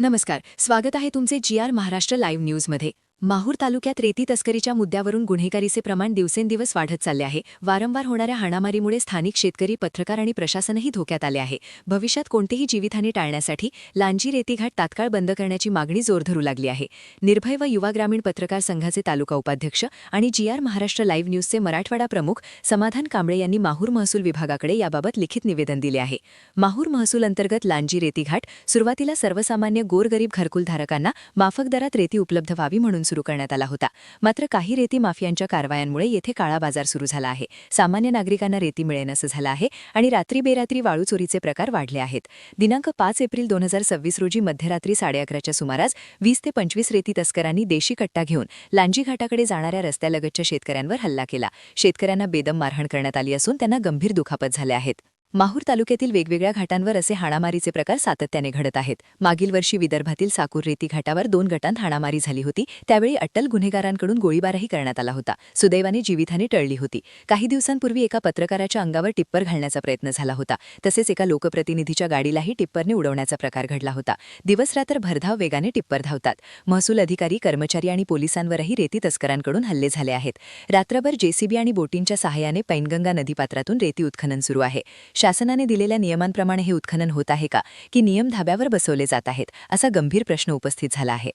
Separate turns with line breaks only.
नमस्कार, स्वागत आहे तुमचे जी.आर. महाराष्ट्र लाईव्ह न्यूजमध्ये. माहूर तालुक्यात रेती तस्करीच्या मुद्द्यावरून गुन्हेगारीचे प्रमाण दिवसेंदिवस वाढत चालले आहे. वारंवार होणाऱ्या हाणामारीमुळे स्थानिक शेतकरी, पत्रकार आणि प्रशासनही धोक्यात आले आहे. भविष्यात कोणतेही जीवितहानी टाळण्यासाठी लांजी रेतीघाट तात्काळ बंद करण्याची मागणी जोर धरू लागली आहे. निर्भय व युवा ग्रामीण पत्रकार संघाचे तालुका उपाध्यक्ष आणि जी.आर. महाराष्ट्र लाईव्ह न्यूजचे मराठवाडा प्रमुख समाधान कांबळे यांनी माहूर महसूल विभागाकडे याबाबत लिखित निवेदन दिले आहे. माहूर महसूल अंतर्गत लांजी रेतीघाट सुरुवातीला सर्वसामान्य गोरगरीब घरकुलधारकांना माफक दरात रेती उपलब्ध व्हावी म्हणून सुरू करण्यात आला होता. मात्र काही रेती माफियांच्या कारवायांमुळे येथे काळा बाजार सुरू झाला आहे. सामान्य नागरिकांना रेती मिळेनासं झालं आहे आणि रात्री बेरात्री वाळू चोरीचे प्रकार वाढले आहेत. दिनांक 5 एप्रिल 2026 रोजी मध्यरात्री 11:30च्या सुमारास 20 ते 25 रेती तस्करांनी देशी कट्टा घेऊन लांजी घाटाकडे जाणाऱ्या रस्त्यालगतच्या शेतकऱ्यांवर हल्ला केला. शेतकऱ्यांना बेदम मारहाण करण्यात आली असून त्यांना गंभीर दुखापत झाले आहेत. माहूर तालुक्यातील वेगवेगळ्या घाटांवर असे हाणामारीचे प्रकार सातत्याने घडत आहेत. मागील वर्षी विदर्भातील साकूर रेती घाटावर 2 गटांत हाणामारी झाली होती. त्यावेळी अट्टल गुन्हेगारांकडून गोळीबारही करण्यात आला होता. सुदैवाने जीवितहानी टळली होती. काही दिवसांपूर्वी एका पत्रकाराच्या अंगावर टिप्पर घालण्याचा प्रयत्न झाला होता. तसेच एका लोकप्रतिनिधीच्या गाडीलाही टिप्परने उडवण्याचा प्रकार घडला होता. दिवसरात्र भरधाव वेगाने टिप्पर धावतात. महसूल अधिकारी, कर्मचारी आणि पोलिसांवरही रेती तस्करांकडून हल्ले झाले आहेत. रात्रभर जेसीबी आणि बोटींच्या सहाय्याने पैनगंगा नदीपात्रातून रेती उत्खनन सुरू आहे. शासनाने दिलेल्या नियमांप्रमाणे हे उत्खनन होत आहे का, की नियम धाब्यावर बसवले जात आहेत, असा गंभीर प्रश्न उपस्थित झाला आहे.